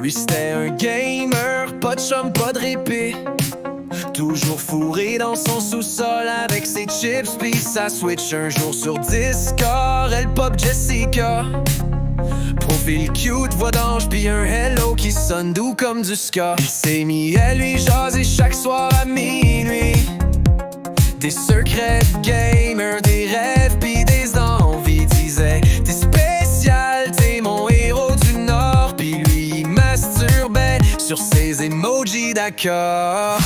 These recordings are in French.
Lui c'était un gamer, pas de chum, pas de répit. Toujours fourré dans son sous-sol avec ses chips pis sa Switch. Un jour sur Discord, elle pop Jessica. Profil cute, voix d'ange pis un hello qui sonne doux comme du ska. Il s'est mis à lui jaser chaque soir à minuit. Des secrets de gamer, des rêves pis des envies. Disait t'es spécial, t'es mon héros du Nord. Pis lui il masturbait sur ses emojis d'accord.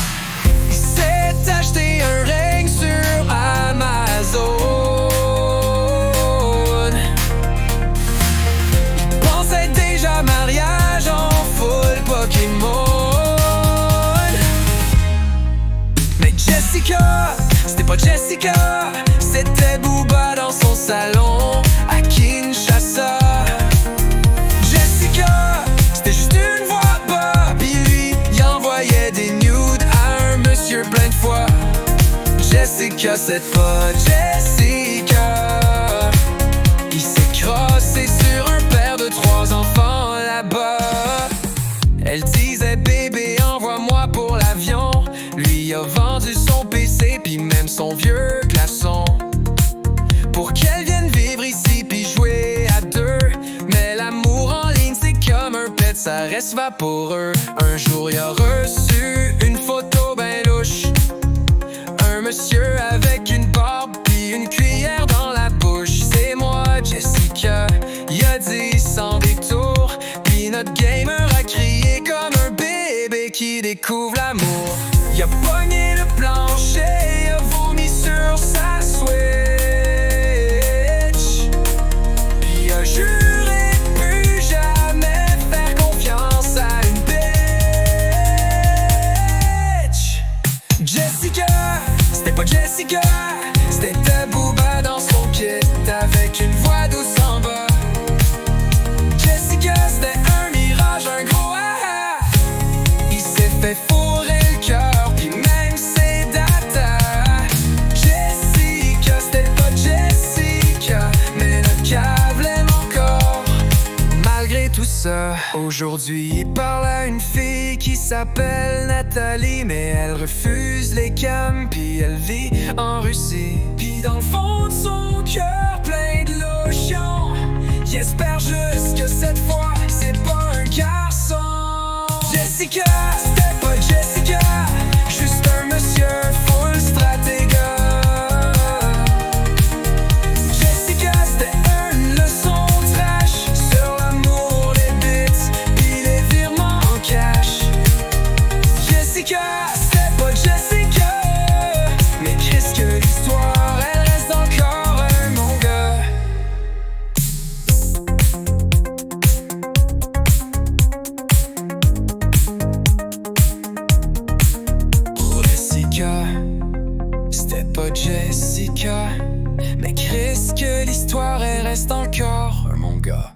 Il s'est acheté un ring sur Amazon. Il pensait déjà mariage en full Pokémon. Mais Jessica, c'était pas Jessica, c'était Booba dans son salon à Kinshasa. Jessica, c'était juste une voix bas, pis lui, il envoyait des nudes à un monsieur plein de fois. Jessica, c'est pas Jessica. Il s'est crossé sur un père de 3 enfants là-bas. Elle disait bébé, envoie-moi pour l'avion. Lui a vendu son PC pis même son vieux glaçon pour qu'elle vienne vivre ici pis jouer à deux. Mais l'amour en ligne c'est comme un pet, ça reste vaporeux. Un jour il a reçu une photo ben louche. Un monsieur avec une barbe pis une cuillère dans la bouche. C'est moi Jessica, il a dit sans détour. Pis notre gamer a crié comme un bébé qui découvre l'amour. Il a pogné le plancher, il a vomi sur sa Switch. Puis il a juré de plus jamais faire confiance à une bitch. Jessica, c'était pas Jessica, c'était Booba dans son kit avec une voix douce en bas. Jessica, c'était un mirage, un gros ah-ah. Il s'est fait fourrer le cœur, puis même ses data. Jessica, c'était pas Jessica, mais notre cave l'aime encore. Malgré tout ça, aujourd'hui il parle à une fille qui s'appelle Nathalie. Mais elle refuse les cams, puis elle vit en Russie. Puis dans le fond de son cœur plein de lotion, il espère juste que cette fois c'est pas un garçon. Jessica, c'était pas Jessica, juste un monsieur full stratéga. Jessica, c'était une leçon trash sur l'amour, les bits, pis les virements en cash. Jessica, c'était pas Jessica, mais qu'est-ce que l'histoire, elle reste encore un mon gars. Jessica, c'était pas Jessica, mais qu'est-ce que l'histoire, elle reste encore un mon gars.